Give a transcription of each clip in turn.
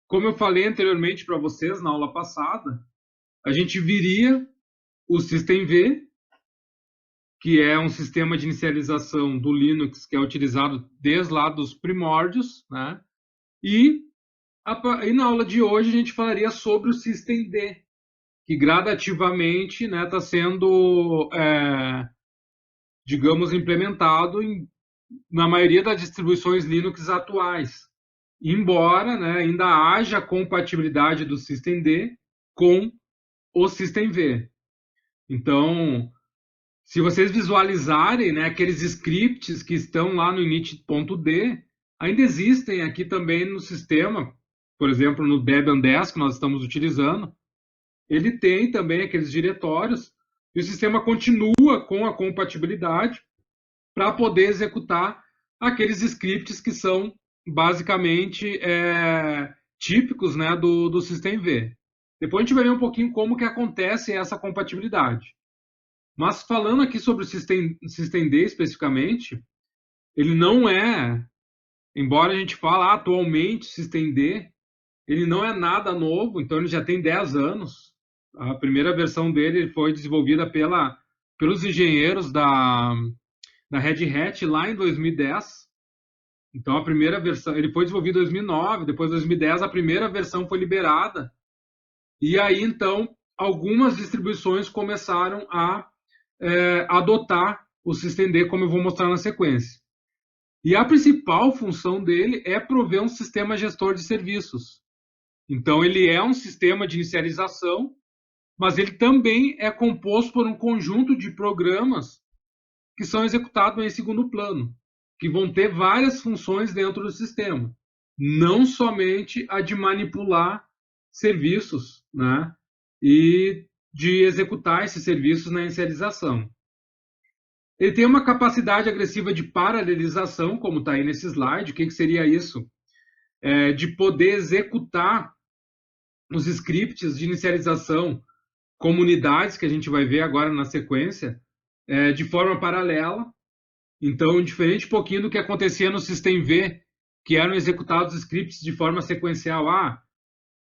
como eu falei anteriormente para vocês na aula passada, a gente viria o System-V, que é um sistema de inicialização do Linux que é utilizado desde lá dos primórdios, né? E, na aula de hoje a gente falaria sobre o System-D, que gradativamente está sendo, digamos, implementado na maioria das distribuições Linux atuais, embora, né, ainda haja compatibilidade do System-D com o System-V. Então, se vocês visualizarem, né, aqueles scripts que estão lá no init.d, ainda existem aqui também no sistema, por exemplo, no Debian 10 que nós estamos utilizando, ele tem também aqueles diretórios e o sistema continua com a compatibilidade para poder executar aqueles scripts que são basicamente típicos, né, do System-V. Depois a gente vai ver um pouquinho como que acontece essa compatibilidade. Mas falando aqui sobre o System-D especificamente, ele não é, embora a gente fale atualmente System-D, ele não é nada novo, então ele já tem 10 anos. A primeira versão dele foi desenvolvida pelos engenheiros da Red Hat lá em 2010. Então a primeira versão, ele foi desenvolvido em 2009, depois em 2010 a primeira versão foi liberada. E aí então algumas distribuições começaram a adotar o System-D, como eu vou mostrar na sequência. E a principal função dele é prover um sistema gestor de serviços. Então, ele é um sistema de inicialização, mas ele também é composto por um conjunto de programas que são executados em segundo plano, que vão ter várias funções dentro do sistema, não somente a de manipular serviços, né? E de executar esses serviços na inicialização. Ele tem uma capacidade agressiva de paralelização, como está aí nesse slide. O que seria isso? De poder executar os scripts de inicialização, comunidades, que a gente vai ver agora na sequência, de forma paralela. Então, diferente um pouquinho do que acontecia no System-V, que eram executados scripts de forma sequencial.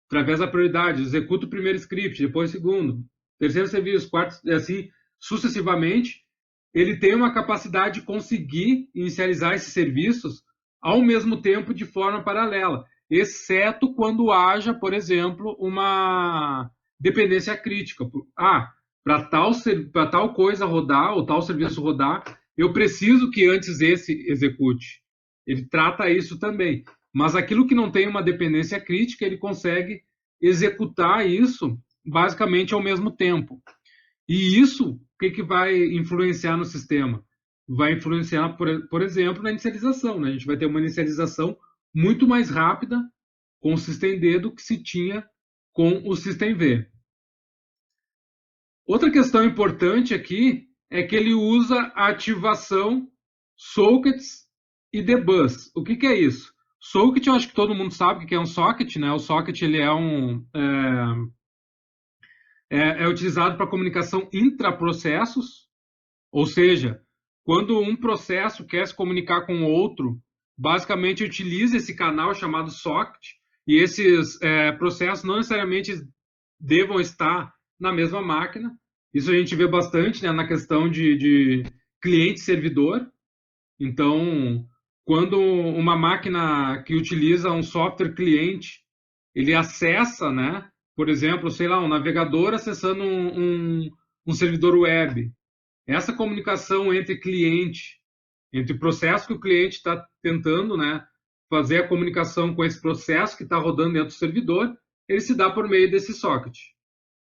Através da prioridade, executa o primeiro script, depois o segundo, terceiro serviço, quarto, assim, sucessivamente. Ele tem uma capacidade de conseguir inicializar esses serviços ao mesmo tempo de forma paralela, exceto quando haja, por exemplo, uma dependência crítica. Para tal coisa rodar, ou tal serviço rodar, eu preciso que antes esse execute. Ele trata isso também. Mas aquilo que não tem uma dependência crítica, ele consegue executar isso basicamente ao mesmo tempo. E isso, o que vai influenciar no sistema? Vai influenciar, por exemplo, na inicialização, né? A gente vai ter uma inicialização muito mais rápida com o System-D do que se tinha com o System-V. Outra questão importante aqui é que ele usa a ativação sockets e dbus. O que é isso? Socket, eu acho que todo mundo sabe o que é um socket, né? O socket ele é utilizado para comunicação intraprocessos, ou seja, quando um processo quer se comunicar com outro, basicamente utiliza esse canal chamado socket, e esses processos não necessariamente devam estar na mesma máquina. Isso a gente vê bastante, né, na questão de cliente-servidor. Então, quando uma máquina que utiliza um software cliente, ele acessa, né, por exemplo, sei lá, um navegador acessando um servidor web. Essa comunicação entre cliente, entre o processo que o cliente está tentando, né, fazer a comunicação com esse processo que está rodando dentro do servidor, ele se dá por meio desse socket.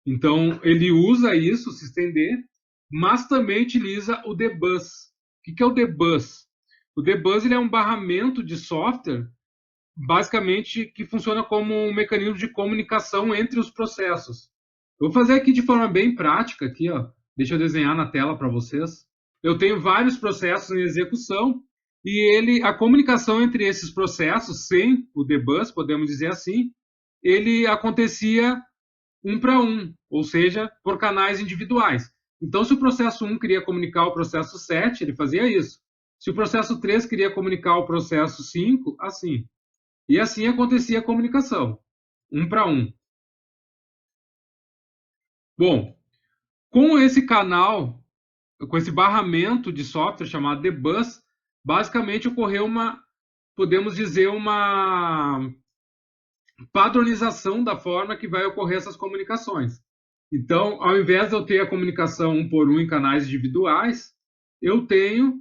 Então, ele usa isso, o System-D, mas também utiliza o dbus. O que é o dbus? O dbus ele é um barramento de software, basicamente, que funciona como um mecanismo de comunicação entre os processos. Eu vou fazer aqui de forma bem prática, aqui, ó. Deixa eu desenhar na tela para vocês. Eu tenho vários processos em execução e a comunicação entre esses processos, sem o dbus, podemos dizer assim, ele acontecia um para um, ou seja, por canais individuais. Então, se o processo 1 queria comunicar o processo 7, ele fazia isso. Se o processo 3 queria comunicar o processo 5, assim. E assim acontecia a comunicação. um para um. Bom, com esse canal, com esse barramento de software chamado dbus, basicamente ocorreu podemos dizer, uma padronização da forma que vai ocorrer essas comunicações. Então, ao invés de eu ter a comunicação um por um em canais individuais, eu tenho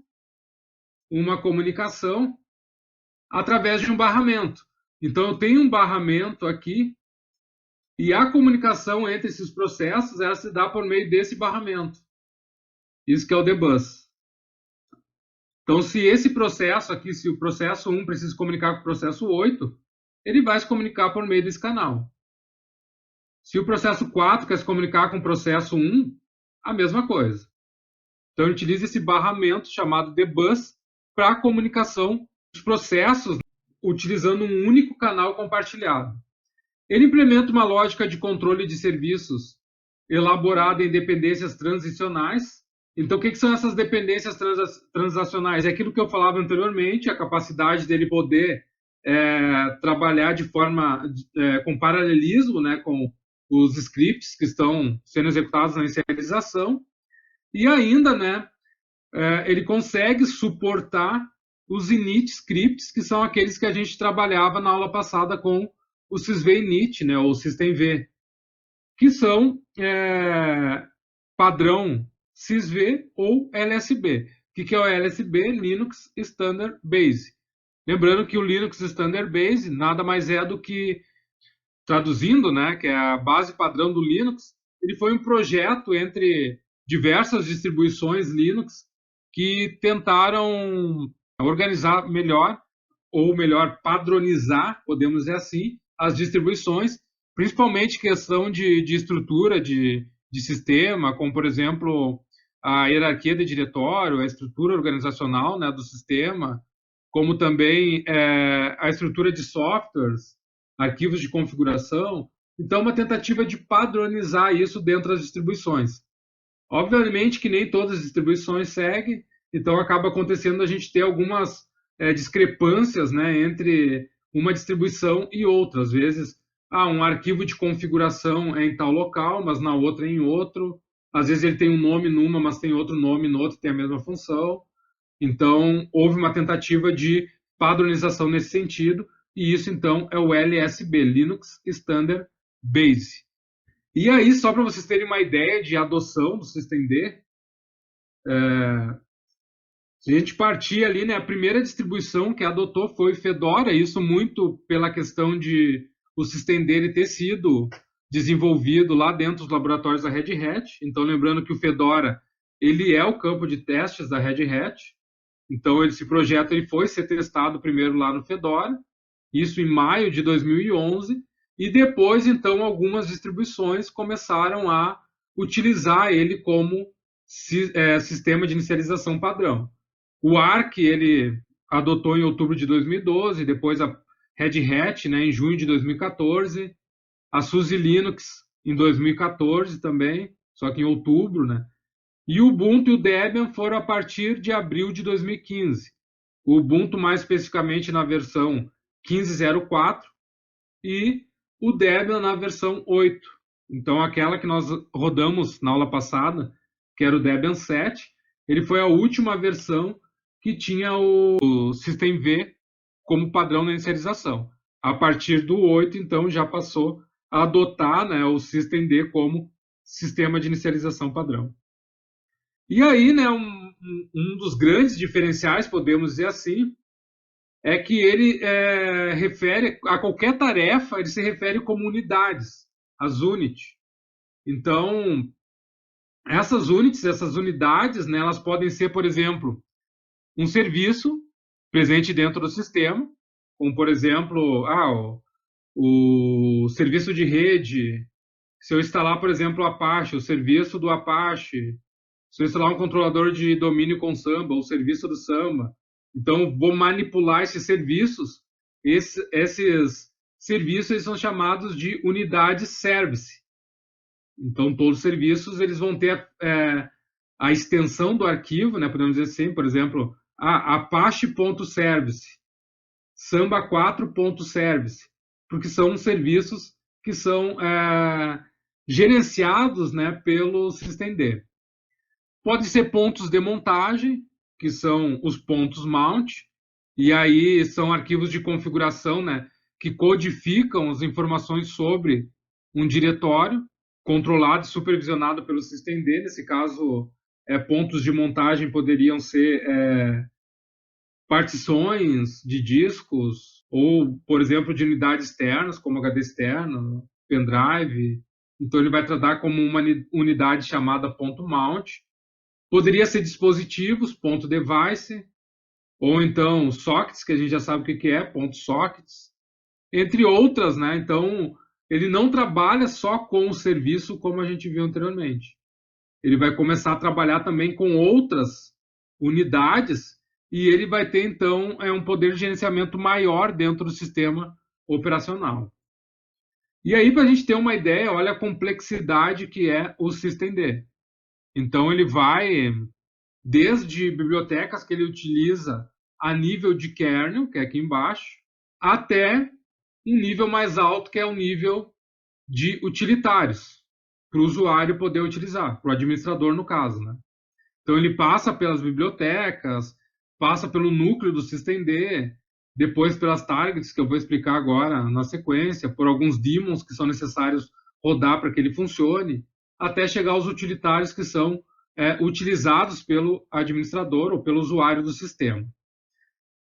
uma comunicação através de um barramento. Então, eu tenho um barramento aqui e a comunicação entre esses processos ela se dá por meio desse barramento. Isso que é o dbus. Então, se esse processo aqui, se o processo 1 precisa se comunicar com o processo 8, ele vai se comunicar por meio desse canal. Se o processo 4 quer se comunicar com o processo 1, a mesma coisa. Então, ele utiliza esse barramento chamado dbus para a comunicação dos processos utilizando um único canal compartilhado. Ele implementa uma lógica de controle de serviços elaborada em dependências transicionais. Então, o que são essas dependências transacionais? É aquilo que eu falava anteriormente, a capacidade dele poder trabalhar de forma com paralelismo, né, com os scripts que estão sendo executados na inicialização, e ainda, né, ele consegue suportar os init scripts, que são aqueles que a gente trabalhava na aula passada com o sysv init, né, ou systemv, que são padrão sysv ou LSB. O que é o LSB? Linux Standard Base. Lembrando que o Linux Standard Base nada mais é do que, traduzindo, né, que é a base padrão do Linux, ele foi um projeto entre diversas distribuições Linux que tentaram organizar melhor, ou melhor, padronizar, podemos dizer assim, as distribuições, principalmente questão de estrutura de sistema, como, por exemplo, a hierarquia de diretório, a estrutura organizacional, né, do sistema, como também a estrutura de softwares, arquivos de configuração. Então, uma tentativa de padronizar isso dentro das distribuições. Obviamente que nem todas as distribuições seguem, então acaba acontecendo a gente ter algumas discrepâncias, né, entre uma distribuição e outra. Às vezes, um arquivo de configuração é em tal local, mas na outra é em outro. Às vezes ele tem um nome numa, mas tem outro nome no outro, tem a mesma função. Então, houve uma tentativa de padronização nesse sentido, e isso, então, é o LSB, Linux Standard Base. E aí, só para vocês terem uma ideia de adoção do systemd, se a gente partir ali, né, a primeira distribuição que adotou foi Fedora, isso muito pela questão de o systemd ter sido desenvolvido lá dentro dos laboratórios da Red Hat. Então, lembrando que o Fedora ele é o campo de testes da Red Hat. Então, esse projeto ele foi ser testado primeiro lá no Fedora, isso em maio de 2011, e depois, então, algumas distribuições começaram a utilizar ele como sistema de inicialização padrão. O Arch, ele adotou em outubro de 2012, depois a Red Hat, né, em junho de 2014, a SUSE Linux em 2014 também, só que em outubro, né? E o Ubuntu e o Debian foram a partir de abril de 2015. O Ubuntu, mais especificamente, na versão 15.04 e o Debian na versão 8. Então, aquela que nós rodamos na aula passada, que era o Debian 7, ele foi a última versão que tinha o systemv como padrão na inicialização. A partir do 8, então, já passou a adotar, né, o systemd como sistema de inicialização padrão. E aí, né, um dos grandes diferenciais, podemos dizer assim, é que ele refere a qualquer tarefa, ele se refere como unidades, as units. Então, essas units, essas unidades, né, elas podem ser, por exemplo, um serviço presente dentro do sistema, como, por exemplo, o serviço de rede. Se eu instalar, por exemplo, o Apache, o serviço do Apache. Se eu instalar um controlador de domínio com Samba, o serviço do Samba. Então, vou manipular esses serviços. Esses serviços são chamados de unidades service. Então, todos os serviços eles vão ter a extensão do arquivo, né? Podemos dizer assim, por exemplo, apache.service, samba4.service, porque são serviços que são gerenciados, né, pelo systemd. Pode ser pontos de montagem, que são os pontos mount, e aí são arquivos de configuração, né, que codificam as informações sobre um diretório controlado e supervisionado pelo systemd. Nesse caso, pontos de montagem poderiam ser partições de discos ou, por exemplo, de unidades externas, como HD externo, pendrive. Então, ele vai tratar como uma unidade chamada ponto mount. Poderia ser dispositivos, ponto device, ou então sockets, que a gente já sabe o que é, ponto sockets, entre outras, né? Então, ele não trabalha só com o serviço como a gente viu anteriormente. Ele vai começar a trabalhar também com outras unidades e ele vai ter, então, um poder de gerenciamento maior dentro do sistema operacional. E aí, para a gente ter uma ideia, olha a complexidade que é o systemd. Então, ele vai desde bibliotecas que ele utiliza a nível de kernel, que é aqui embaixo, até um nível mais alto, que é o nível de utilitários, para o usuário poder utilizar, para o administrador, no caso, né? Então, ele passa pelas bibliotecas, passa pelo núcleo do systemd, depois pelas targets, que eu vou explicar agora na sequência, por alguns daemons que são necessários rodar para que ele funcione, até chegar aos utilitários que são utilizados pelo administrador ou pelo usuário do sistema.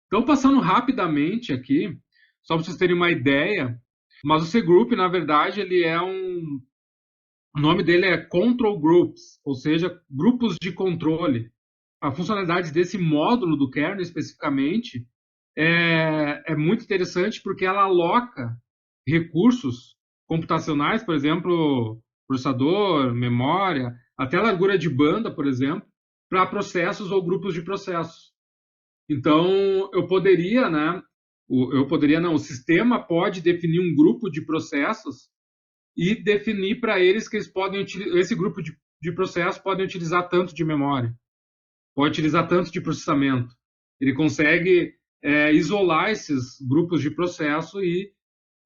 Então, passando rapidamente aqui, só para vocês terem uma ideia, mas o cgroup, na verdade, ele é o nome dele é Control Groups, ou seja, grupos de controle. A funcionalidade desse módulo do kernel, especificamente, é muito interessante porque ela aloca recursos computacionais, por exemplo, processador, memória, até largura de banda, por exemplo, para processos ou grupos de processos. Então, eu poderia, né? O sistema pode definir um grupo de processos e definir para eles que eles podem esse grupo de processos podem utilizar tanto de memória, pode utilizar tanto de processamento. Ele consegue isolar esses grupos de processo e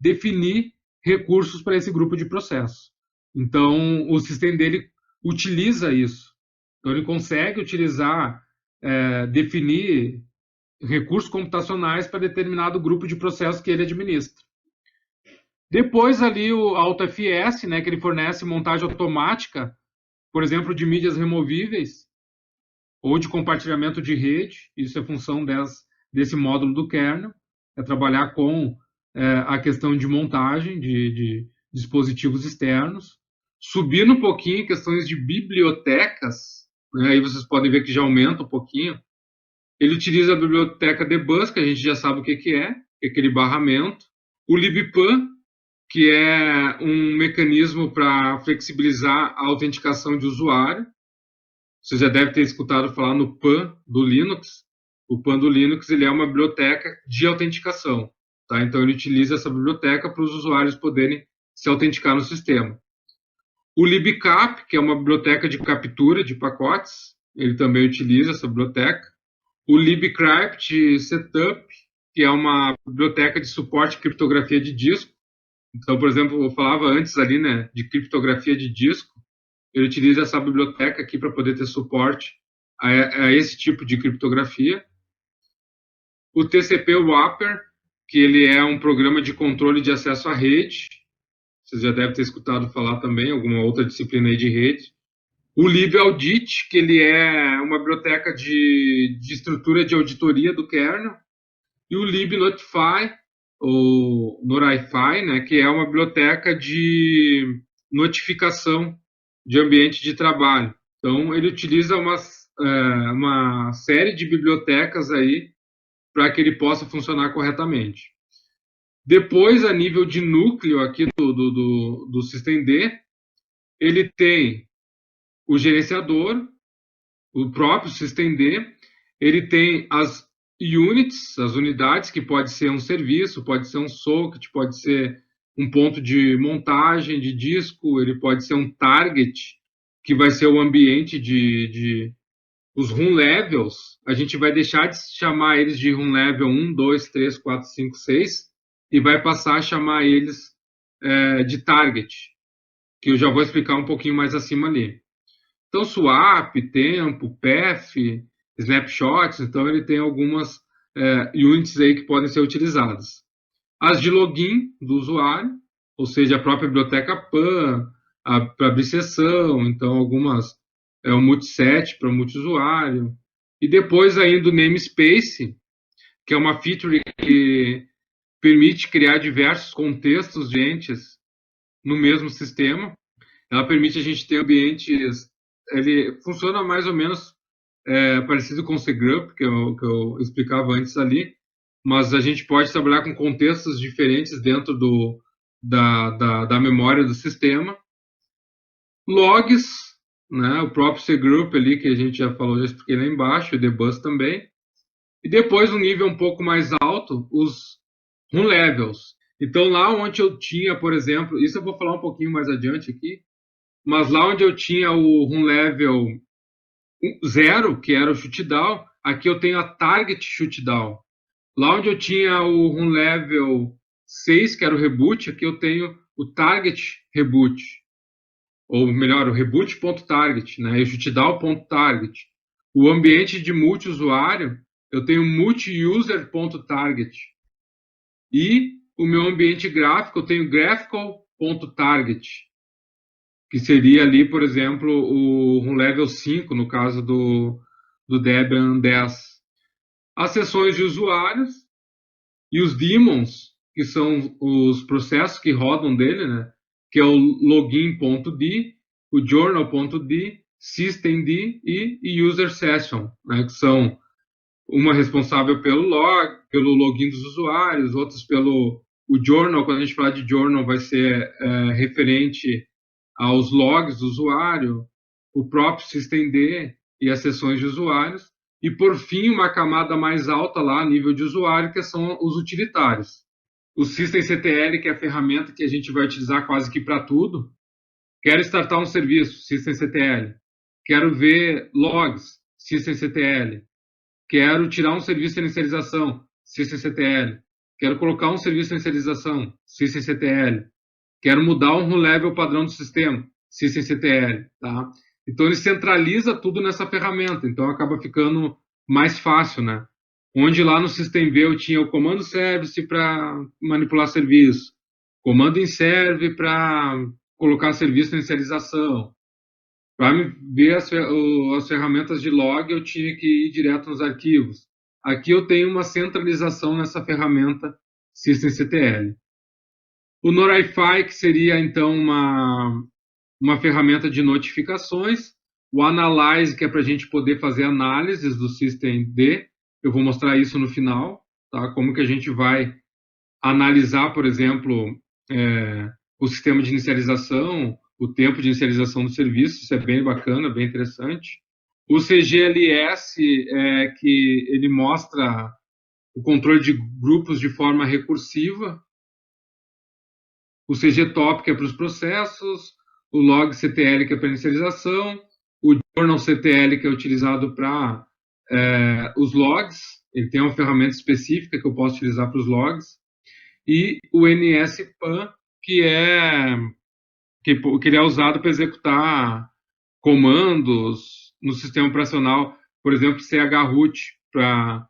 definir recursos para esse grupo de processo. Então, o sistema dele utiliza isso. Então, ele consegue utilizar, definir recursos computacionais para determinado grupo de processos que ele administra. Depois ali o AutoFS, né, que ele fornece montagem automática, por exemplo, de mídias removíveis ou de compartilhamento de rede. Isso é função desse módulo do kernel, é trabalhar com a questão de montagem de dispositivos externos. Subindo um pouquinho questões de bibliotecas, né, aí vocês podem ver que já aumenta um pouquinho. Ele utiliza a biblioteca dbus, que a gente já sabe o que é aquele barramento. O libpan, que é um mecanismo para flexibilizar a autenticação de usuário. Você já deve ter escutado falar no PAN do Linux. O PAN do Linux ele é uma biblioteca de autenticação. Tá? Então, ele utiliza essa biblioteca para os usuários poderem se autenticar no sistema. O libcap, que é uma biblioteca de captura de pacotes, ele também utiliza essa biblioteca. O libcrypt setup, que é uma biblioteca de suporte à criptografia de disco. Então, por exemplo, eu falava antes ali, né, de criptografia de disco. Ele utiliza essa biblioteca aqui para poder ter suporte a esse tipo de criptografia. O TCP Wrapper, que ele é um programa de controle de acesso à rede. Vocês já devem ter escutado falar também, alguma outra disciplina aí de rede. O libaudit, que ele é uma biblioteca de estrutura de auditoria do kernel. E o libnotify, ou Norify, né, que é uma biblioteca de notificação de ambiente de trabalho. Então, ele utiliza uma série de bibliotecas aí para que ele possa funcionar corretamente. Depois, a nível de núcleo aqui do systemd, ele tem o gerenciador, o próprio systemd, ele tem as units, as unidades, que pode ser um serviço, pode ser um socket, pode ser um ponto de montagem de disco, ele pode ser um target, que vai ser o ambiente os room levels. A gente vai deixar de chamar eles de room level 1, 2, 3, 4, 5, 6 e vai passar a chamar eles de target, que eu já vou explicar um pouquinho mais acima ali. Então, swap, tempo, path, snapshots, então ele tem algumas units aí que podem ser utilizadas. As de login do usuário, ou seja, a própria biblioteca PAN, para abrir sessão, então algumas o multiset para multiusuário. E depois ainda o namespace, que é uma feature que permite criar diversos contextos de entes no mesmo sistema. Ela permite a gente ter ambientes, ele funciona mais ou menos parecido com o cgroup, que eu explicava antes ali, mas a gente pode trabalhar com contextos diferentes dentro da memória do sistema. Logs, né, o próprio cgroup ali, que a gente já falou, já expliquei lá embaixo, e debus também. E depois, um nível um pouco mais alto, os run levels. Então, lá onde eu tinha, por exemplo, isso eu vou falar um pouquinho mais adiante aqui, mas lá onde eu tinha o run level 0, que era o shootdown, aqui eu tenho a target shootdown. Lá onde eu tinha o run level 6, que era o reboot, aqui eu tenho o target reboot. Ou melhor, o reboot.target, né? E o shootdown.target. O ambiente de multiusuário, eu tenho multi-user.target. E o meu ambiente gráfico, eu tenho graphical.target, que seria ali, por exemplo, o level 5, no caso do Debian 10. As sessões de usuários e os daemons, que são os processos que rodam dele, né? Que é o login.d, o journal.d, systemd e user session, né? Que são uma responsável pelo login dos usuários, outras pelo o journal. Quando a gente fala de journal, vai ser referente aos logs do usuário, o próprio systemd e as sessões de usuários. E, por fim, uma camada mais alta lá, a nível de usuário, que são os utilitários. O systemctl, que é a ferramenta que a gente vai utilizar quase que para tudo. Quero startar um serviço, systemctl. Quero ver logs, systemctl. Quero tirar um serviço de inicialização, systemctl. Quero colocar um serviço de inicialização, systemctl. Quero mudar um level padrão do sistema, systemctl. Tá? Então, ele centraliza tudo nessa ferramenta. Então, acaba ficando mais fácil, né? Onde lá no systemv eu tinha o comando service para manipular serviço, comando inserve para colocar serviço na inicialização. Para ver as ferramentas de log, eu tinha que ir direto nos arquivos. Aqui eu tenho uma centralização nessa ferramenta systemctl. O Notify, que seria, então, uma ferramenta de notificações. O Analyze, que é para a gente poder fazer análises do systemd. Eu vou mostrar isso no final, tá? Como que a gente vai analisar, por exemplo, o sistema de inicialização, o tempo de inicialização do serviço. Isso é bem bacana, bem interessante. O CGLS, que ele mostra o controle de grupos de forma recursiva. O CGTop, que é para os processos. O logctl, que é para inicialização. O journalctl, que é utilizado para os logs. Ele tem uma ferramenta específica que eu posso utilizar para os logs. E o NSPAN, que ele é usado para executar comandos no sistema operacional, por exemplo, chroot, para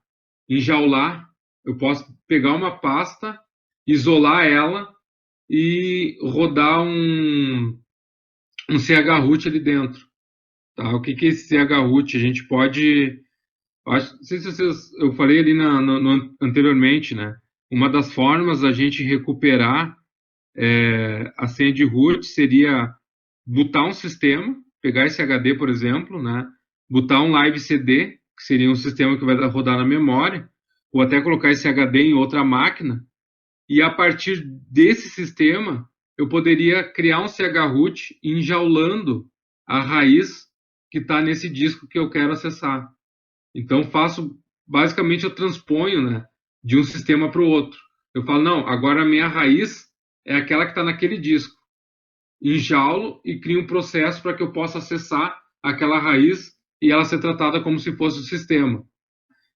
enjaular. Eu posso pegar uma pasta, isolar ela e rodar um chroot ali dentro. Tá? O que é esse chroot? A gente pode... não sei se eu falei ali anteriormente, né? Uma das formas da gente recuperar a senha de root seria botar um sistema, pegar esse HD, por exemplo, né? Botar um live CD, que seria um sistema que vai rodar na memória, ou até colocar esse HD em outra máquina, e a partir desse sistema eu poderia criar um chroot enjaulando a raiz que está nesse disco que eu quero acessar. Então, basicamente, eu transponho, né, de um sistema para o outro. Eu falo, não, agora a minha raiz é aquela que está naquele disco. Enjaulo e crio um processo para que eu possa acessar aquela raiz e ela ser tratada como se fosse o sistema.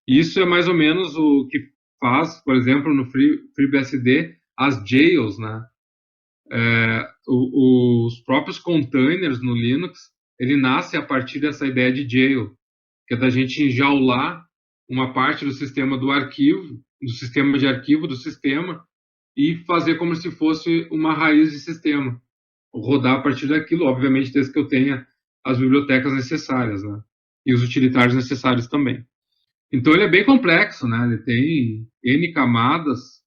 Isso é mais ou menos o que faz, por exemplo, no FreeBSD, as jails, né? Os próprios containers no Linux, ele nasce a partir dessa ideia de jail, que é da gente enjaular uma parte do sistema do arquivo, do sistema de arquivo do sistema, e fazer como se fosse uma raiz de sistema. Rodar a partir daquilo, obviamente, desde que eu tenha as bibliotecas necessárias, né? E os utilitários necessários também. Então, ele é bem complexo, né? Ele tem N camadas,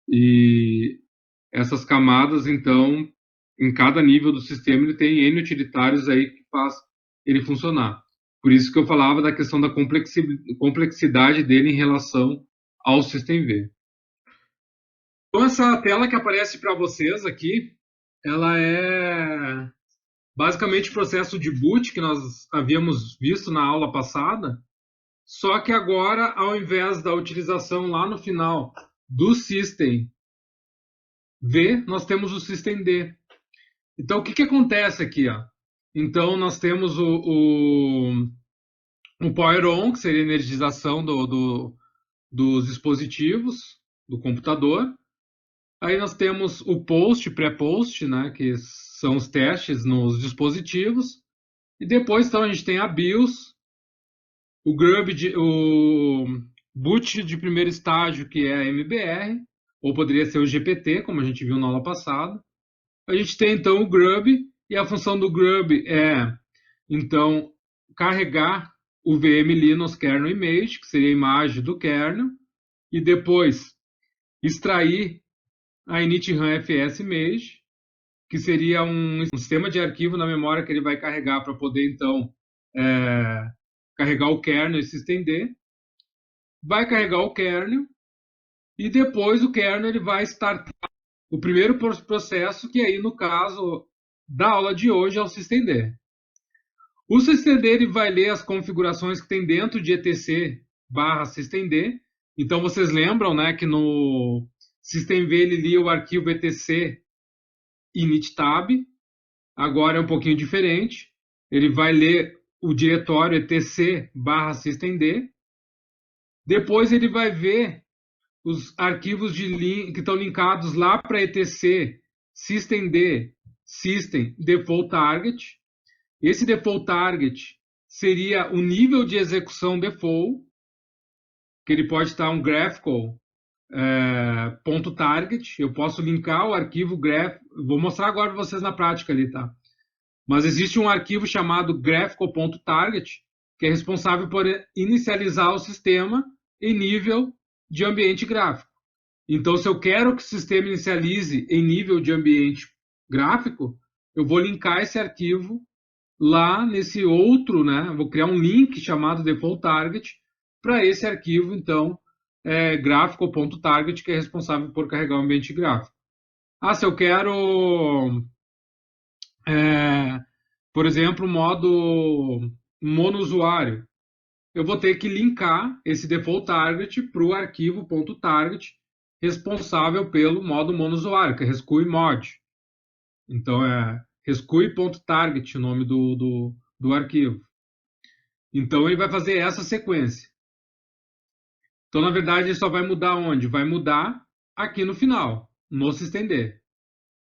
e essas camadas, então, em cada nível do sistema, ele tem N utilitários aí que faz ele funcionar. Por isso que eu falava da questão da complexidade dele em relação ao Systemd. Então, essa tela que aparece para vocês aqui, ela é basicamente o processo de boot que nós havíamos visto na aula passada, só que agora, ao invés da utilização lá no final do systemv, nós temos o systemd. Então, o que acontece aqui? Ó? Então, nós temos o power on, que seria a energização dos dispositivos, do computador. Aí nós temos o post, pré-post, né, que são os testes nos dispositivos. E depois, então, a gente tem a BIOS, o boot de primeiro estágio, que é a MBR, ou poderia ser o GPT, como a gente viu na aula passada. A gente tem, então, o grub, e a função do grub é, então, carregar o VM Linux Kernel Image, que seria a imagem do kernel, e depois extrair a init-RAM FS Image, que seria um sistema de arquivo na memória que ele vai carregar para poder, então, carregar o kernel e se estender. Vai carregar o kernel, e depois o kernel ele vai startar o primeiro processo, que aí, no caso da aula de hoje, é o systemd. O systemd ele vai ler as configurações que tem dentro de etc/systemd. Então, vocês lembram, né, que no systemv ele lia o arquivo etc inittab. Agora é um pouquinho diferente. Ele vai ler o diretório etc/systemd. Depois ele vai ver os arquivos que estão linkados lá para etc systemd system default target. Esse default target seria o nível de execução default, que ele pode estar um graphical ponto target. Eu posso linkar o arquivo graph. Vou mostrar agora para vocês na prática ali, tá? Mas existe um arquivo chamado graphical.target, que é responsável por inicializar o sistema em nível de ambiente gráfico. Então, se eu quero que o sistema inicialize em nível de ambiente gráfico, eu vou linkar esse arquivo lá nesse outro, né? Vou criar um link chamado default target para esse arquivo, então, graphical.target, que é responsável por carregar o ambiente gráfico. Se eu quero, por exemplo, modo monousuário, eu vou ter que linkar esse default target para o arquivo .target responsável pelo modo monousuário, que é rescue mod. Então, é rescue.target o nome do arquivo. Então, ele vai fazer essa sequência. Então, na verdade, ele só vai mudar onde? Vai mudar aqui no final, no systemd.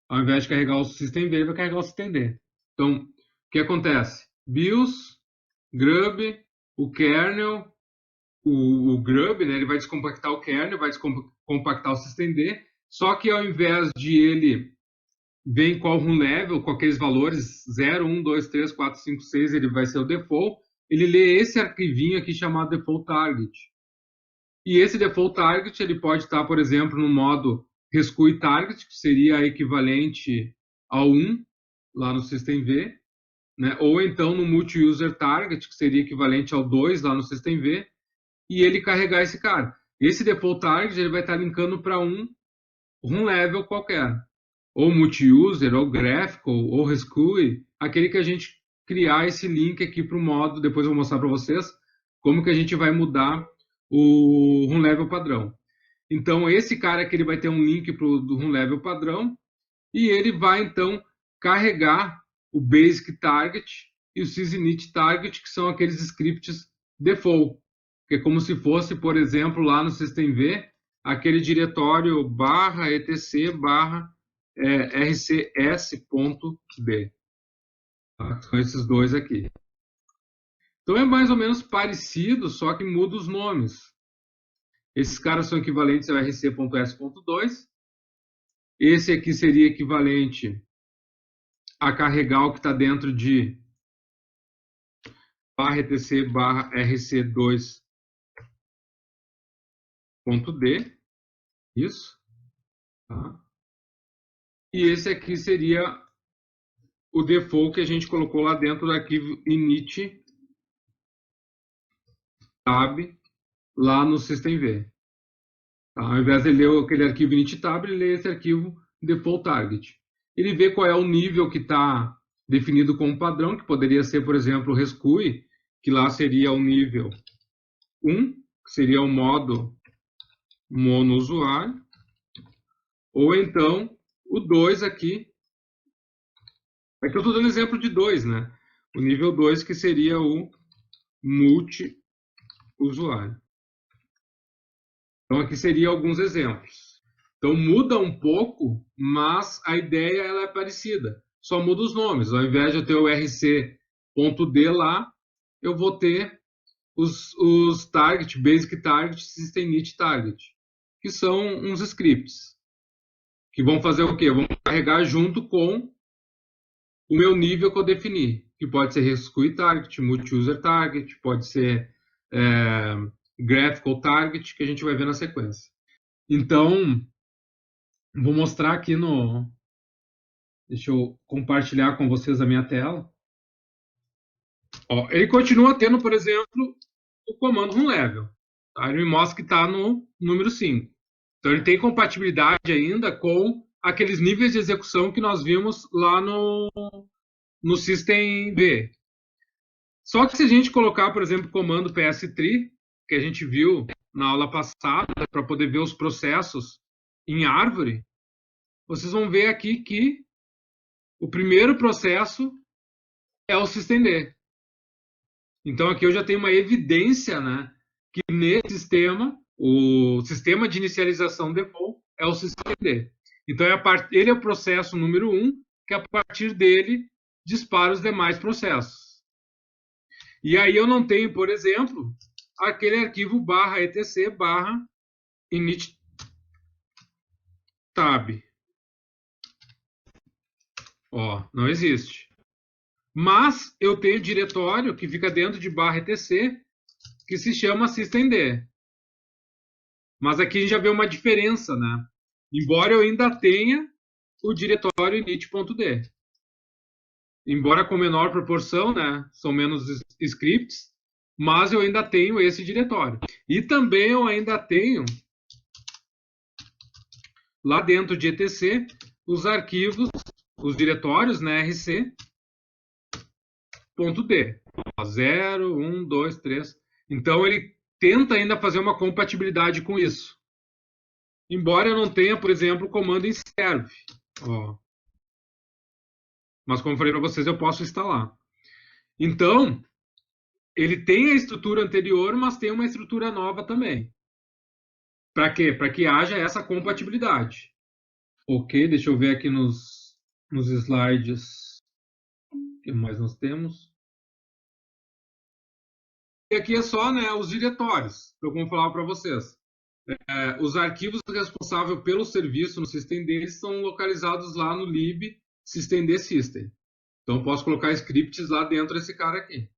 Ao invés de carregar o systemv, ele vai carregar o systemd. Então, o que acontece? BIOS, grub, o kernel, o grub, né, ele vai descompactar o kernel, vai descompactar o systemd, só que ao invés de ele ver em qual room level, com aqueles valores 0, 1, 2, 3, 4, 5, 6, ele vai ser o default, ele lê esse arquivinho aqui chamado default target. E esse default target, ele pode estar, por exemplo, no modo rescue target, que seria equivalente ao 1, lá no systemv, né? Ou então no multi-user target, que seria equivalente ao 2, lá no systemv, e ele carregar esse cara. Esse default target ele vai estar linkando para um room level qualquer, ou multi-user, ou graphical, ou rescue, aquele que a gente criar esse link aqui para o modo, depois eu vou mostrar para vocês como que a gente vai mudar o room level padrão. Então, esse cara aqui ele vai ter um link para o room level padrão, e ele vai, então, carregar o basic target e o sysinit target, que são aqueles scripts default, que é como se fosse, por exemplo, lá no systemv, aquele diretório /etc é rcs.d. Tá? São esses dois aqui. Então é mais ou menos parecido, só que muda os nomes. Esses caras são equivalentes ao rc.s.2. Esse aqui seria equivalente a carregar o que está dentro de barra etc barra rc2.d. Isso. Tá? E esse aqui seria o default que a gente colocou lá dentro do arquivo init tab lá no systemv. Tá? Ao invés de ler aquele arquivo init tab, ele lê esse arquivo default target. Ele vê qual é o nível que está definido como padrão, que poderia ser, por exemplo, o rescue, que lá seria o nível 1, que seria o modo monousuário, ou então o 2 aqui. Aqui eu estou dando exemplo de 2, né? O nível 2, que seria o multi-usuário. Então, aqui seriam alguns exemplos. Então, muda um pouco, mas a ideia ela é parecida. Só muda os nomes. Ao invés de eu ter o rc.d lá, eu vou ter os target, basic target, system init target, que são uns scripts, que vão fazer o quê? Vão carregar junto com o meu nível que eu defini, que pode ser rescue target, multi-user target, pode ser graphical target, que a gente vai ver na sequência. Então, vou mostrar aqui no... Deixa eu compartilhar com vocês a minha tela. Ó, ele continua tendo, por exemplo, o comando runLevel. Tá? Ele me mostra que está no número 5. Então, ele tem compatibilidade ainda com aqueles níveis de execução que nós vimos lá no systemv. Só que se a gente colocar, por exemplo, o comando pstree, que a gente viu na aula passada, para poder ver os processos em árvore, vocês vão ver aqui que o primeiro processo é o systemd. Então, aqui eu já tenho uma evidência, né, que nesse sistema, o sistema de inicialização default é o systemd. Então, ele é o processo número 1, que a partir dele dispara os demais processos. E aí eu não tenho, por exemplo, aquele arquivo barra etc barra init tab. Ó, não existe. Mas eu tenho diretório que fica dentro de barra etc, que se chama systemd. Mas aqui a gente já vê uma diferença, né? Embora eu ainda tenha o diretório init.d. Embora com menor proporção, né? São menos scripts, mas eu ainda tenho esse diretório. E também eu ainda tenho, lá dentro de etc, os arquivos, os diretórios, né? rc.d. 0, 1, 2, 3. Então, ele tenta ainda fazer uma compatibilidade com isso. Embora eu não tenha, por exemplo, o comando inserve. Ó. Mas, como eu falei para vocês, eu posso instalar. Então, ele tem a estrutura anterior, mas tem uma estrutura nova também. Para quê? Para que haja essa compatibilidade. Ok, deixa eu ver aqui nos slides o que mais nós temos. E aqui é só, né, os diretórios, que eu vou falar para vocês. Os arquivos responsáveis pelo serviço no systemd estão localizados lá no lib systemd system. Então, posso colocar scripts lá dentro desse cara aqui.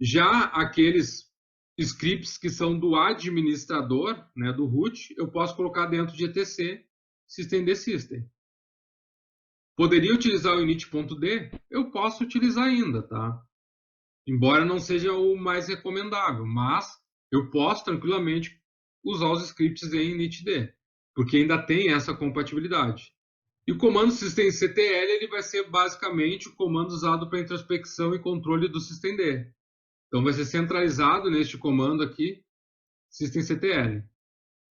Já aqueles scripts que são do administrador, né, do root, eu posso colocar dentro de etc systemd system. Poderia utilizar o init.d? Eu posso utilizar ainda, tá? Embora não seja o mais recomendável, mas eu posso tranquilamente usar os scripts em initd, porque ainda tem essa compatibilidade. E o comando systemctl ele vai ser basicamente o comando usado para introspecção e controle do systemd. Então vai ser centralizado neste comando aqui, systemctl.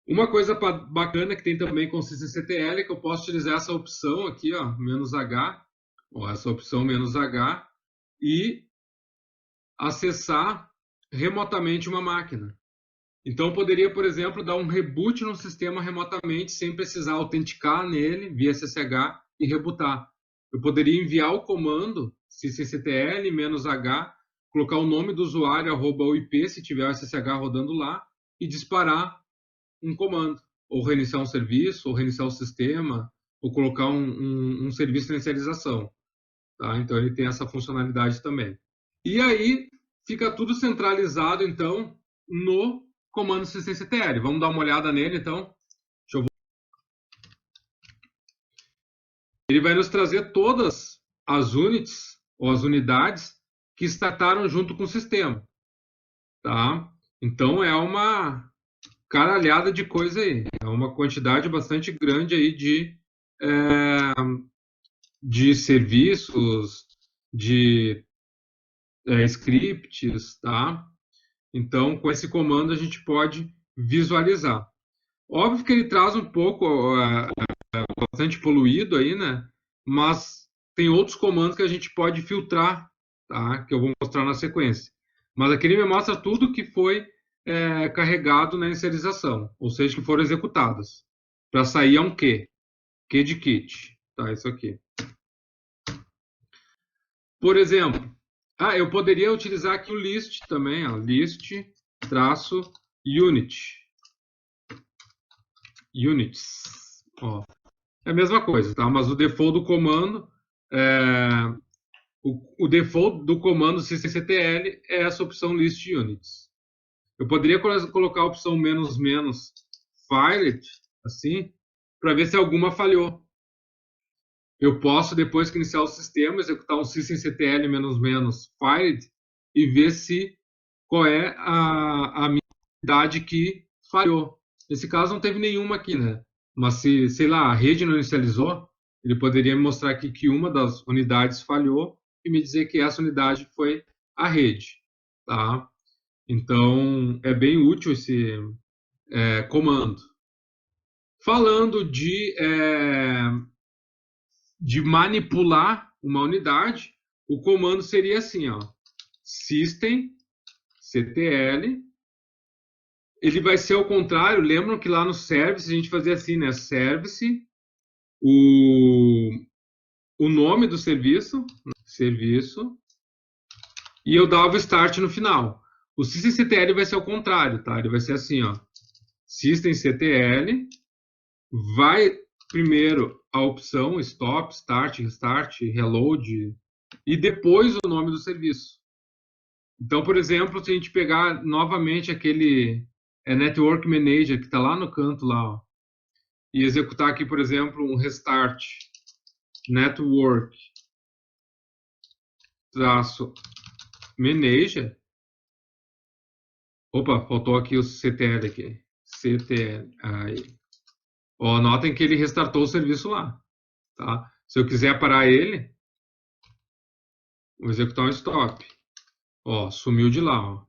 Uma coisa bacana que tem também com o systemctl é que eu posso utilizar essa opção aqui, ó, "-h", ou essa opção "-h", e acessar remotamente uma máquina. Então, eu poderia, por exemplo, dar um reboot no sistema remotamente, sem precisar autenticar nele via SSH e rebootar. Eu poderia enviar o comando sysctl-h, colocar o nome do usuário, @o IP, se tiver o SSH rodando lá, e disparar um comando. Ou reiniciar um serviço, ou reiniciar o sistema, ou colocar um serviço de inicialização. Tá? Então, ele tem essa funcionalidade também. E aí, fica tudo centralizado, então, no comando sysctl. Vamos dar uma olhada nele, então. Ele vai nos trazer todas as units, ou as unidades, que startaram junto com o sistema. Tá? Então, é uma caralhada de coisa aí. É uma quantidade bastante grande aí de serviços, de scripts, tá? Então, com esse comando, a gente pode visualizar. Óbvio que ele traz um pouco bastante poluído aí, né? Mas tem outros comandos que a gente pode filtrar, tá? Que eu vou mostrar na sequência. Mas aqui ele me mostra tudo que foi carregado na inicialização, ou seja, que foram executadas. Para sair é um Q. Q de kit. Tá, isso aqui. Por exemplo, eu poderia utilizar aqui o list também, ó, list traço unit. Units. Ó. É a mesma coisa, tá? Mas o default do comando, o default do comando sysctl é essa opção list units. Eu poderia colocar a opção menos menos filed, assim, para ver se alguma falhou. Eu posso, depois que iniciar o sistema, executar um sysctl menos menos filed e ver se qual é a minha unidade que falhou. Nesse caso, não teve nenhuma aqui, né? Mas se, sei lá, a rede não inicializou, ele poderia me mostrar aqui que uma das unidades falhou e me dizer que essa unidade foi a rede, tá? Então, é bem útil esse comando. Falando de manipular uma unidade, o comando seria assim, ó, systemctl. Ele vai ser ao contrário. Lembram que lá no service a gente fazia assim, né? Service, o nome do serviço, e eu dava o start no final. O sysctl vai ser ao contrário, tá? Ele vai ser assim, ó. Systemctl vai primeiro a opção stop, start, restart, reload e depois o nome do serviço. Então, por exemplo, se a gente pegar novamente aquele Network Manager que está lá no canto lá, ó, e executar aqui, por exemplo, um restart network traço manager. Opa, faltou aqui o CTL aqui. CTL. Aí. Ó, notem que ele restartou o serviço lá. Tá? Se eu quiser parar ele, vou executar um stop. Ó, sumiu de lá. Ó.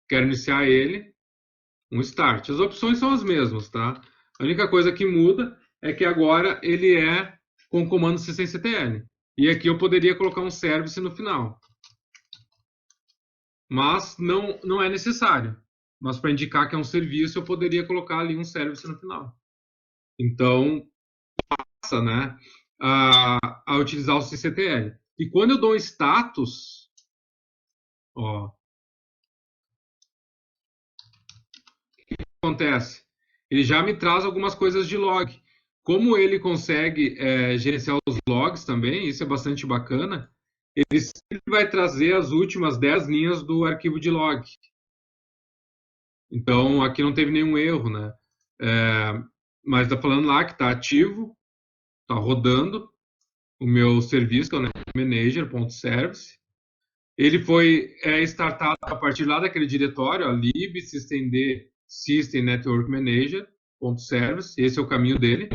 Quero iniciar ele, um start. As opções são as mesmas, tá? A única coisa que muda é que agora ele é com o comando sysctl. E aqui eu poderia colocar um service no final. Mas não é necessário. Mas para indicar que é um serviço, eu poderia colocar ali um service no final. Então, passa, né, a utilizar o sysctl. E quando eu dou um status, ó, o que acontece? Ele já me traz algumas coisas de log. Como ele consegue gerenciar os logs também, isso é bastante bacana, ele sempre vai trazer as últimas 10 linhas do arquivo de log. Então, aqui não teve nenhum erro, né? Mas está falando lá que está ativo, está rodando o meu serviço, que é o manager.service. Ele foi startado a partir lá daquele diretório, lib systemd system network manager.service. Esse é o caminho dele.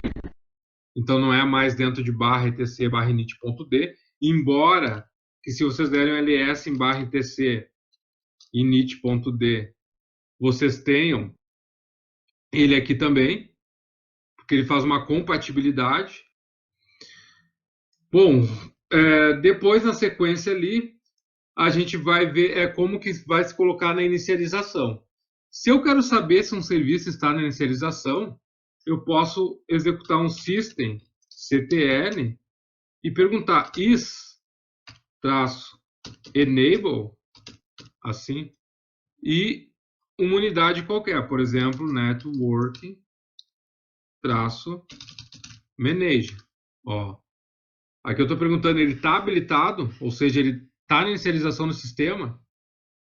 Então, não é mais dentro de /etc/init.d, embora que se vocês derem um ls em /etc init.d, vocês tenham ele aqui também, porque ele faz uma compatibilidade. Bom, depois na sequência ali, a gente vai ver como que vai se colocar na inicialização. Se eu quero saber se um serviço está na inicialização, eu posso executar um system ctl e perguntar is-enable, assim, e uma unidade qualquer, por exemplo, networking-manage. Ó, aqui eu estou perguntando, ele está habilitado? Ou seja, ele está na inicialização do sistema?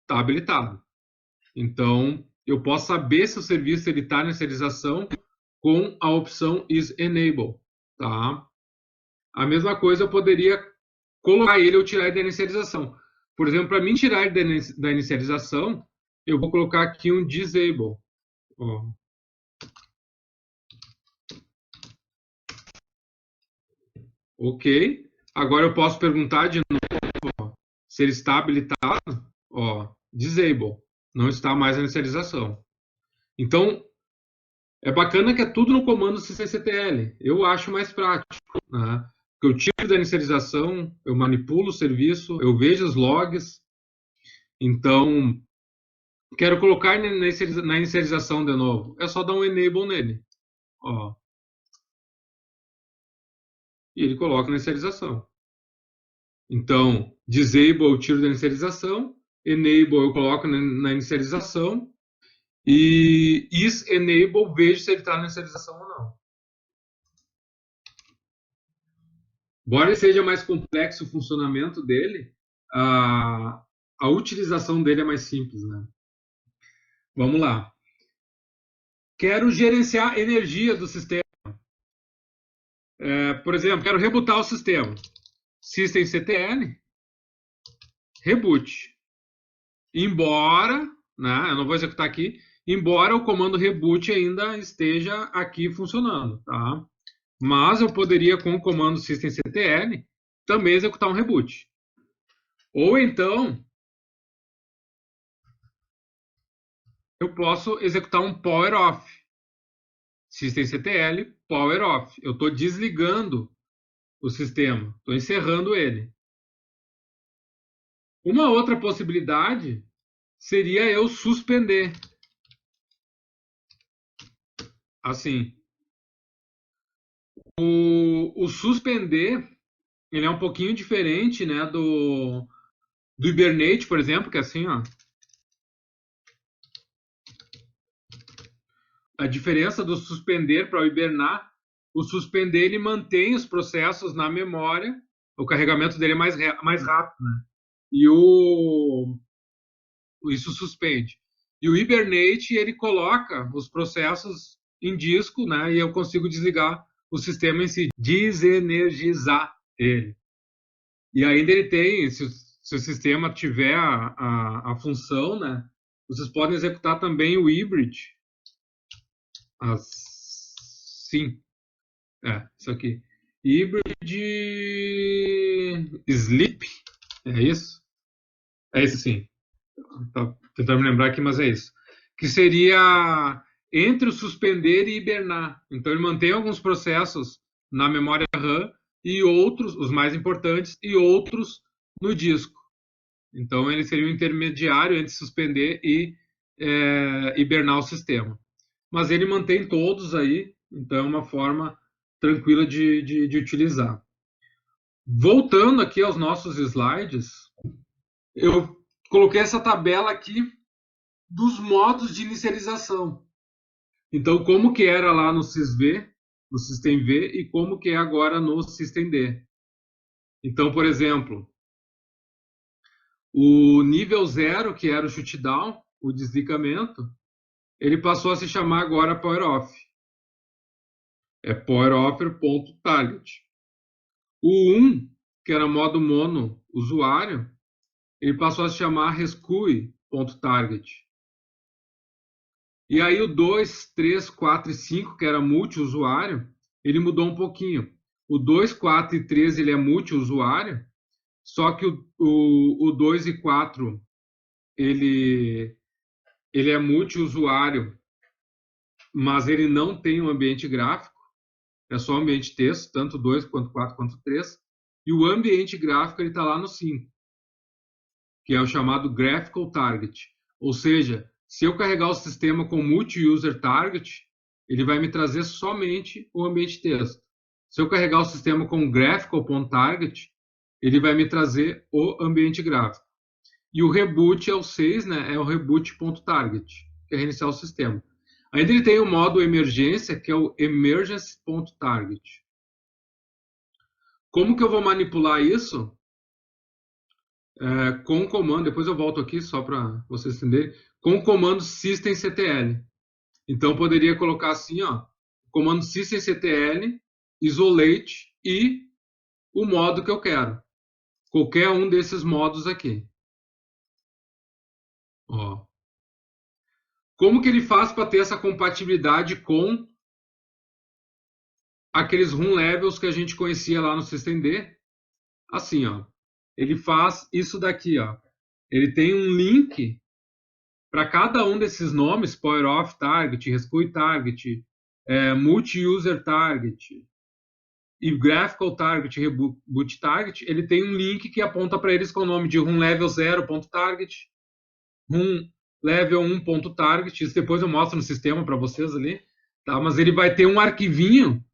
Está habilitado. Então, eu posso saber se o serviço está na inicialização com a opção isEnable. Tá? A mesma coisa eu poderia colocar ele ou tirar ele da inicialização. Por exemplo, para mim tirar ele da inicialização, eu vou colocar aqui um disable. Ó. Ok. Agora eu posso perguntar de novo, ó, se ele está habilitado. Ó, disable. Não está mais na inicialização. Então, é bacana que é tudo no comando systemctl. Eu acho mais prático, né? Porque eu tiro da inicialização, eu manipulo o serviço, eu vejo os logs. Então, quero colocar na inicialização de novo. É só dar um enable nele. Ó. E ele coloca na inicialização. Então, disable eu tiro da inicialização, enable eu coloco na inicialização, e isEnable vejo se ele está na inicialização ou não. Embora seja mais complexo o funcionamento dele, a utilização dele é mais simples, né? Vamos lá. Quero gerenciar a energia do sistema. Por exemplo, quero rebootar o sistema. Systemctl, reboot. Embora, né, eu não vou executar aqui, embora o comando reboot ainda esteja aqui funcionando, tá? Mas eu poderia, com o comando systemctl, também executar um reboot. Ou então, eu posso executar um power off. Systemctl, power off. Eu estou desligando o sistema, estou encerrando ele. Uma outra possibilidade seria eu suspender. Assim, o suspender, ele é um pouquinho diferente, né, do Hibernate, por exemplo, que é assim, ó. A diferença do suspender para o hibernar, o suspender ele mantém os processos na memória, o carregamento dele é mais rápido, né? E isso suspende. E o Hibernate ele coloca os processos em disco, né? E eu consigo desligar o sistema em si, desenergizar ele. E ainda ele tem, se o sistema tiver a função, né? Vocês podem executar também o hybrid. Sim. Isso aqui. Hybrid sleep. É isso? É isso sim. Tá tentando me lembrar aqui, mas é isso. Que seria entre o suspender e hibernar. Então ele mantém alguns processos na memória RAM e outros, os mais importantes, e outros no disco. Então ele seria um intermediário entre suspender e hibernar o sistema. Mas ele mantém todos aí, então é uma forma tranquila de utilizar. Voltando aqui aos nossos slides, eu coloquei essa tabela aqui dos modos de inicialização. Então, como que era lá no SysV, no systemv, e como que é agora no systemd. Então, por exemplo, o nível 0, que era o shutdown, o desligamento, ele passou a se chamar agora PowerOff. É PowerOffer.target. O 1, que era modo mono usuário, ele passou a se chamar rescue.target. E aí o 2, 3, 4 e 5, que era multiusuário, ele mudou um pouquinho. O 2, 4 e 3 ele é multiusuário, só que o 2 e 4 ele é multiusuário, mas ele não tem um ambiente gráfico, é só ambiente texto, tanto 2 quanto 4 quanto 3. E o ambiente gráfico ele está lá no 5, que é o chamado Graphical Target. Ou seja, Se eu carregar o sistema com multi-user target, ele vai me trazer somente o ambiente texto. Se eu carregar o sistema com graphical.target, ele vai me trazer o ambiente gráfico. E o reboot é o 6, né? É o reboot.target, que é reiniciar o sistema. Ainda ele tem o modo emergência, que é o emergence.target. Como que eu vou manipular isso? Com o comando, depois eu volto aqui só para vocês entenderem, com o comando systemctl. Então, eu poderia colocar assim, ó, comando systemctl, isolate e o modo que eu quero. Qualquer um desses modos aqui. Ó. Como que ele faz para ter essa compatibilidade com aqueles run levels que a gente conhecia lá no systemd? Assim, ó. Ele faz isso daqui, ó. Ele tem um link para cada um desses nomes, Power Off Target, Rescue Target, Multi-User Target e Graphical Target, Reboot Target, ele tem um link que aponta para eles com o nome de Run Level 0.target, Run Level 1.target, isso depois eu mostro no sistema para vocês ali, tá? Mas ele vai ter um arquivinho,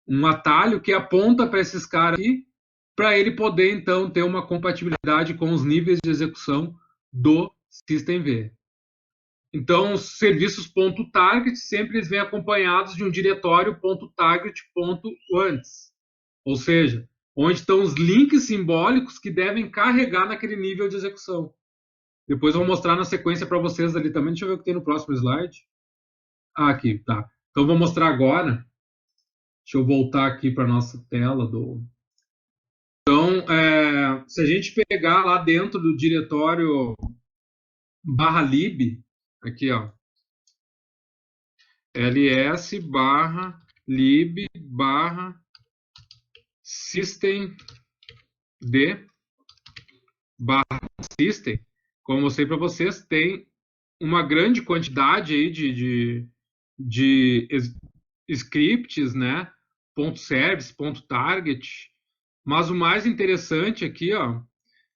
um atalho que aponta para esses caras aqui, para ele poder, então, ter uma compatibilidade com os níveis de execução do systemd. Então, os serviços .target sempre vêm acompanhados de um diretório .target.antes. Ou seja, onde estão os links simbólicos que devem carregar naquele nível de execução. Depois eu vou mostrar na sequência para vocês ali também. Deixa eu ver o que tem no próximo slide. Ah, aqui, tá. Então, vou mostrar agora. Deixa eu voltar aqui para a nossa tela do... Então, se a gente pegar lá dentro do diretório /lib, aqui, ó, ls barra lib barra systemd barra system, como eu mostrei para vocês, tem uma grande quantidade aí de scripts, né? .service, .target, mas o mais interessante aqui, ó,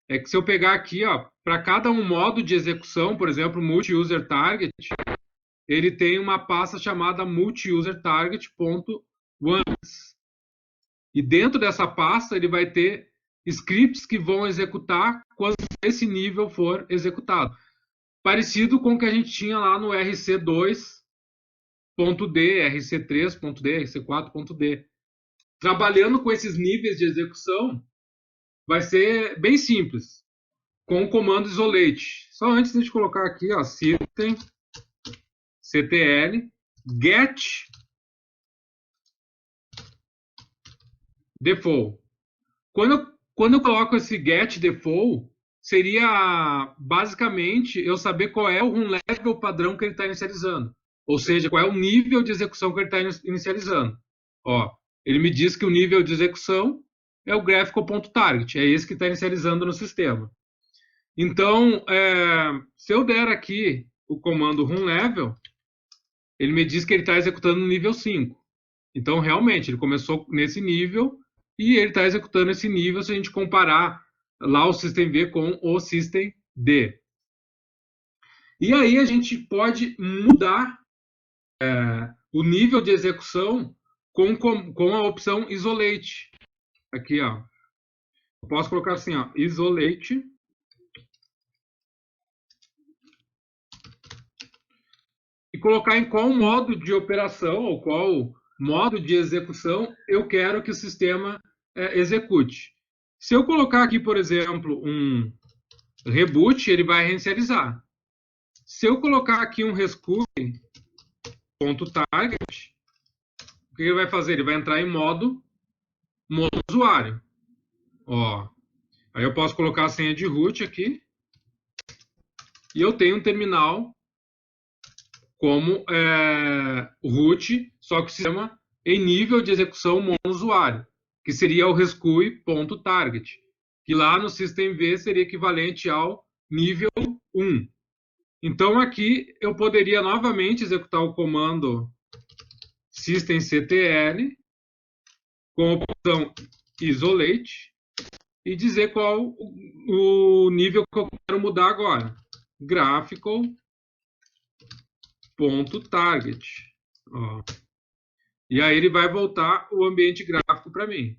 é que se eu pegar aqui, ó, para cada um modo de execução, por exemplo, multi-user target, ele tem uma pasta chamada multi-user target.once. E dentro dessa pasta ele vai ter scripts que vão executar quando esse nível for executado. Parecido com o que a gente tinha lá no RC2.d, RC3.d, RC4.d. Trabalhando com esses níveis de execução, vai ser bem simples, com o comando isolate. Só antes de a gente colocar aqui, ó, systemctl get default. Quando eu coloco esse get default, seria basicamente eu saber qual é o run level padrão que ele está inicializando. Ou seja, qual é o nível de execução que ele está inicializando. Ó, ele me diz que o nível de execução é o graphical.target, é esse que está inicializando no sistema. Então, se eu der aqui o comando run level, ele me diz que ele está executando no nível 5. Então, realmente, ele começou nesse nível e ele está executando esse nível se a gente comparar lá o systemd com o systemd. E aí a gente pode mudar o nível de execução com a opção isolate. Aqui, ó. Eu posso colocar assim, ó, isolate. E colocar em qual modo de operação ou qual modo de execução eu quero que o sistema execute. Se eu colocar aqui, por exemplo, um reboot, ele vai reinicializar. Se eu colocar aqui um rescue.target, o que ele vai fazer? Ele vai entrar em modo usuário. Ó, aí eu posso colocar a senha de root aqui. E eu tenho um terminal como root, só que o sistema em nível de execução monousuário, que seria o rescue.target, que lá no systemd seria equivalente ao nível 1. Então, aqui eu poderia novamente executar o comando systemctl com a opção isolate e dizer qual o nível que eu quero mudar agora. Graphical ponto target. Ó. E aí ele vai voltar o ambiente gráfico para mim.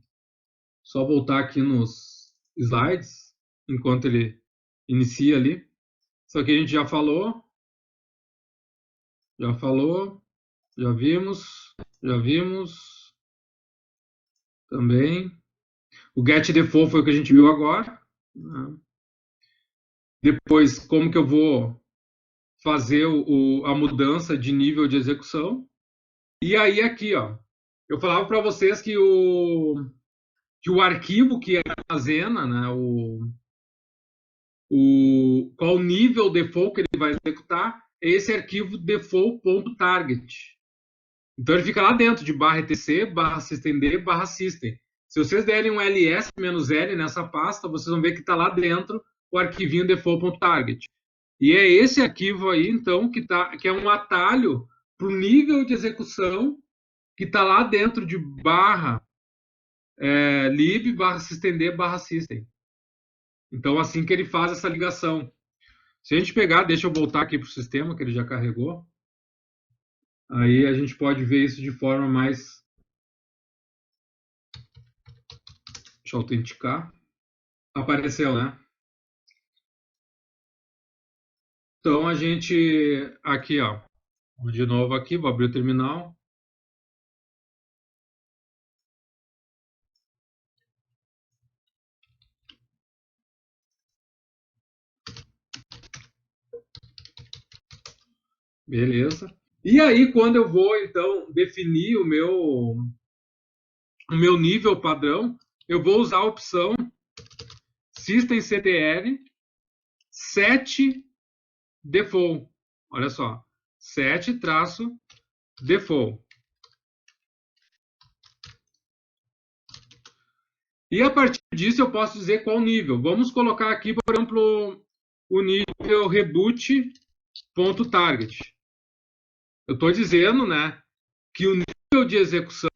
Só voltar aqui nos slides, enquanto ele inicia ali. Isso aqui a gente já falou, já vimos também. O get default foi o que a gente viu agora. Depois, como que eu vou fazer a mudança de nível de execução. E aí aqui, ó, eu falava para vocês que o arquivo que armazena, né, qual nível default que ele vai executar, é esse arquivo default.target. Então ele fica lá dentro de /etc, /systemd, /system. Se vocês derem um ls-l nessa pasta, vocês vão ver que está lá dentro o arquivinho default.target. E é esse arquivo aí, então, que é um atalho para o nível de execução que está lá dentro de lib, /systemd, /system. Então, assim que ele faz essa ligação. Se a gente pegar, deixa eu voltar aqui para o sistema, que ele já carregou. Aí a gente pode ver isso de forma mais... Deixa eu autenticar. Apareceu, né? Então, a gente... Aqui, ó. De novo aqui, vou abrir o terminal. Beleza. E aí, quando eu vou, então, definir o meu nível padrão, eu vou usar a opção systemctl set default. Olha só, set-default. E a partir disso eu posso dizer qual nível. Vamos colocar aqui, por exemplo, o nível reboot.target. Eu estou dizendo, né, que o nível de execução,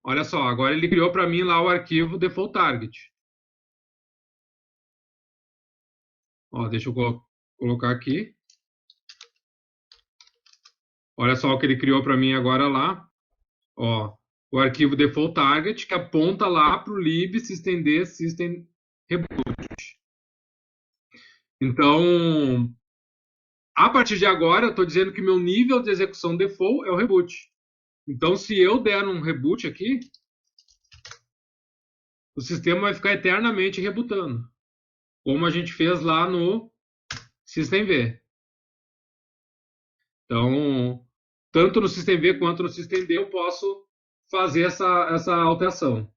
olha só, agora ele criou para mim lá o arquivo default target. Ó, deixa eu colocar aqui. Olha só o que ele criou para mim agora lá. Ó, o arquivo default target que aponta lá para o lib systemd system reboot. Então, a partir de agora, eu estou dizendo que meu nível de execução default é o reboot. Então, se eu der um reboot aqui, o sistema vai ficar eternamente rebutando, como a gente fez lá no systemv. Então, tanto no systemv quanto no systemd eu posso fazer essa alteração.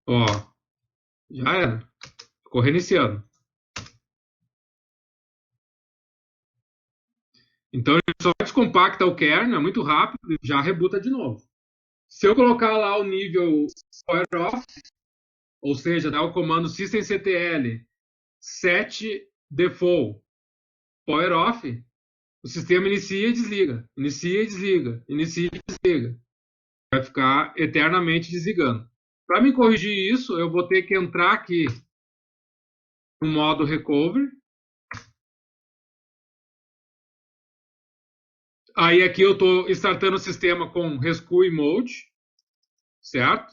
Ó, já era. Ficou reiniciando. Então, ele só descompacta o kernel, é muito rápido, e já rebuta de novo. Se eu colocar lá o nível power off, ou seja, dar o comando systemctl set default power off, o sistema inicia e desliga, inicia e desliga, inicia e desliga. Vai ficar eternamente desligando. Para me corrigir isso, eu vou ter que entrar aqui no modo recovery. Aí aqui eu estou startando o sistema com rescue mode, certo?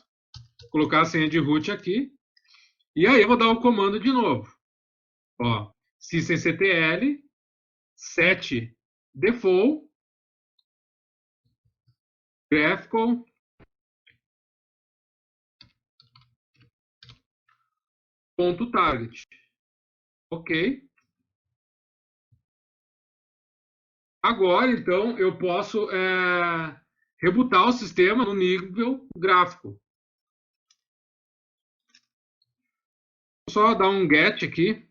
Vou colocar a senha de root aqui. E aí eu vou dar o comando de novo. Ó, systemctl set default graphical ponto target. Ok. Agora, então, eu posso rebutar o sistema no nível gráfico. Vou só dar um get aqui.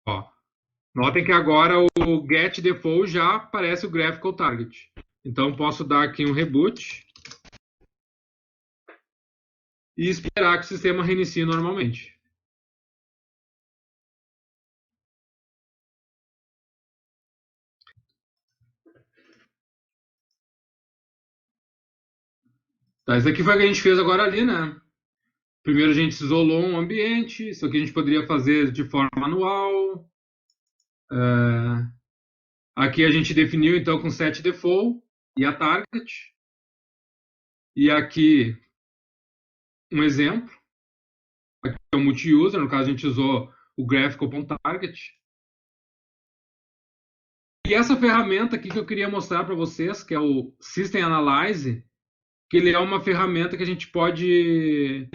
Ó, notem que agora o get default já aparece o graphical target. Então, posso dar aqui um reboot e esperar que o sistema reinicie normalmente. Tá, isso aqui foi o que a gente fez agora ali, né? Primeiro a gente isolou um ambiente, isso aqui a gente poderia fazer de forma manual. Aqui a gente definiu então com set default e a target. E aqui um exemplo, aqui é o multi-user, no caso a gente usou o graphical.target. E essa ferramenta aqui que eu queria mostrar para vocês, que é o System Analyze, que ele é uma ferramenta que a gente pode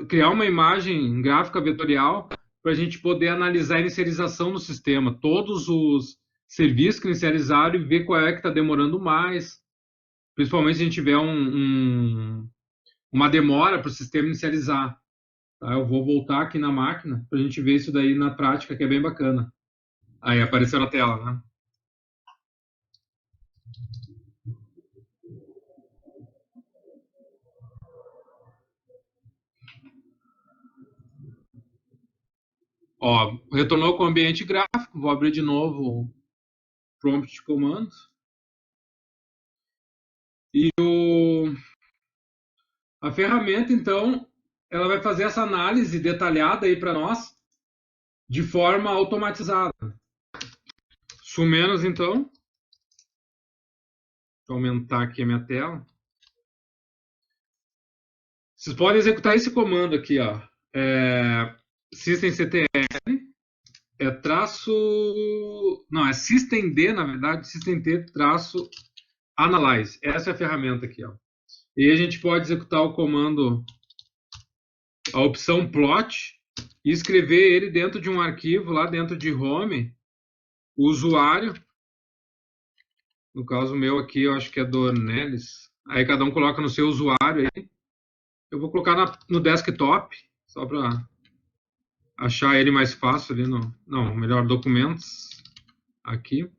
criar uma imagem gráfica vetorial para a gente poder analisar a inicialização no sistema, todos os serviços que inicializaram e ver qual é que está demorando mais, principalmente se a gente tiver uma demora para o sistema inicializar. Tá? Eu vou voltar aqui na máquina para a gente ver isso daí na prática, que é bem bacana. Aí apareceu na tela, né? Ó, retornou com o ambiente gráfico, vou abrir de novo o prompt de comando. E a ferramenta, então, ela vai fazer essa análise detalhada aí para nós de forma automatizada. Sumenos, então. Vou aumentar aqui a minha tela. Vocês podem executar esse comando aqui, ó. systemctl traço... Não, é systemd, na verdade, systemd traço analyze. Essa é a ferramenta aqui, ó. E a gente pode executar o comando, a opção plot, e escrever ele dentro de um arquivo, lá dentro de home, o usuário, no caso meu aqui, eu acho que é Dornelles, aí cada um coloca no seu usuário aí. Eu vou colocar no desktop, só para achar ele mais fácil ali no... Não, melhor, documentos, aqui.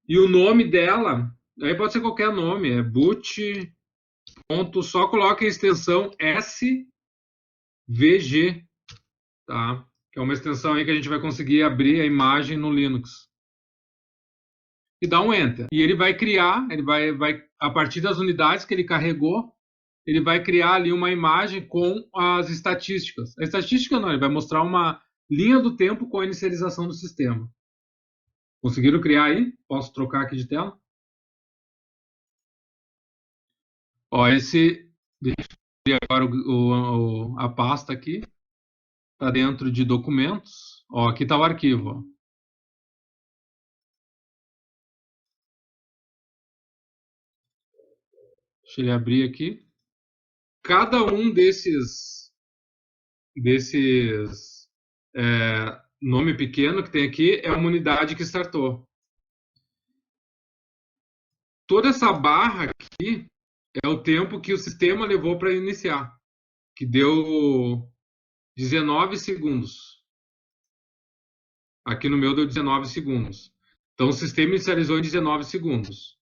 E o nome dela, aí pode ser qualquer nome, é boot, só coloca a extensão SVG, tá? Que é uma extensão aí que a gente vai conseguir abrir a imagem no Linux. E dá um Enter. E ele vai criar, ele vai a partir das unidades que ele carregou, ele vai criar ali uma imagem com as estatísticas. A estatística não, ele vai mostrar uma linha do tempo com a inicialização do sistema. Conseguiram criar aí? Posso trocar aqui de tela? Ó, esse... Deixa eu abrir agora a pasta aqui. Está dentro de documentos. Ó, aqui está o arquivo. Ó. Deixa ele abrir aqui. Cada um desses nome pequeno que tem aqui é uma unidade que startou. Toda essa barra aqui é o tempo que o sistema levou para iniciar, que deu 19 segundos. Aqui no meu deu 19 segundos. Então o sistema inicializou em 19 segundos.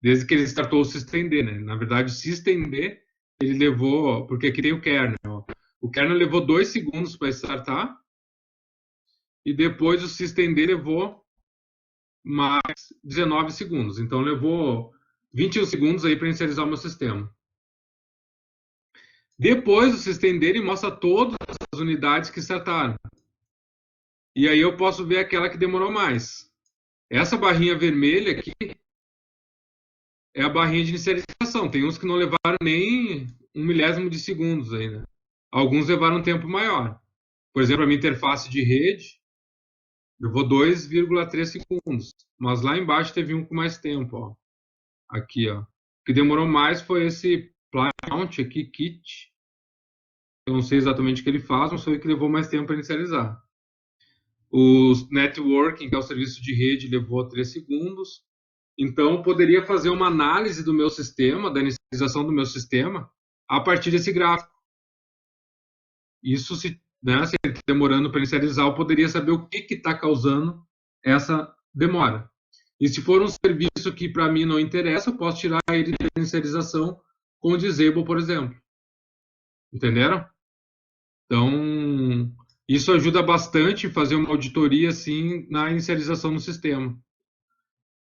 Desde que ele startou o systemd, né? Na verdade, o systemd ele levou, porque aqui tem o kernel. Ó. O kernel levou 2 segundos para startar. E depois o systemd levou mais 19 segundos. Então levou 21 segundos aí para inicializar o meu sistema. Depois o systemd ele mostra todas as unidades que startaram. E aí eu posso ver aquela que demorou mais. Essa barrinha vermelha aqui é a barrinha de inicialização. Tem uns que não levaram nem 1 milésimo de segundos ainda. Alguns levaram um tempo maior. Por exemplo, a minha interface de rede levou 2,3 segundos. Mas lá embaixo teve um com mais tempo. Ó. Aqui, ó. O que demorou mais foi esse Plant aqui, Kit. Eu não sei exatamente o que ele faz, mas foi o que levou mais tempo para inicializar. O Networking, que é o serviço de rede, levou 3 segundos. Então, eu poderia fazer uma análise do meu sistema, da inicialização do meu sistema, a partir desse gráfico. Isso, se ele está demorando para inicializar, eu poderia saber o que está causando essa demora. E se for um serviço que para mim não interessa, eu posso tirar ele da inicialização com o disable, por exemplo. Entenderam? Então, isso ajuda bastante a fazer uma auditoria assim na inicialização do sistema.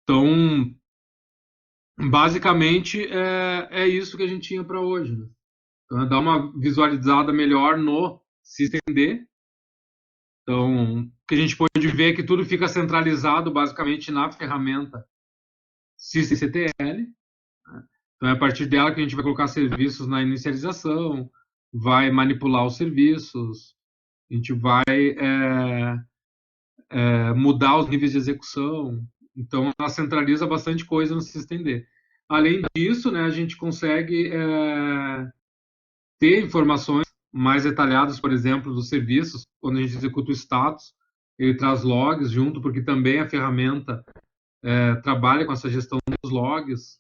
Então, basicamente, é isso que a gente tinha para hoje. Né? Então, dá uma visualizada melhor no SystemD. Então, o que a gente pode ver é que tudo fica centralizado basicamente na ferramenta SystemCTL. Então, é a partir dela que a gente vai colocar serviços na inicialização, vai manipular os serviços, a gente vai mudar os níveis de execução. Então, ela centraliza bastante coisa no SystemD. Além disso, né, a gente consegue ter informações mais detalhadas, por exemplo, dos serviços. Quando a gente executa o status, ele traz logs junto, porque também a ferramenta trabalha com essa gestão dos logs.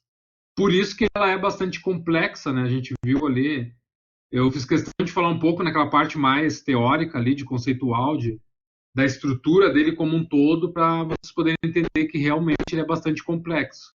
Por isso que ela é bastante complexa, né? A gente viu ali. Eu fiz questão de falar um pouco naquela parte mais teórica ali, de conceitual, da estrutura dele como um todo, para vocês poderem entender que realmente ele é bastante complexo.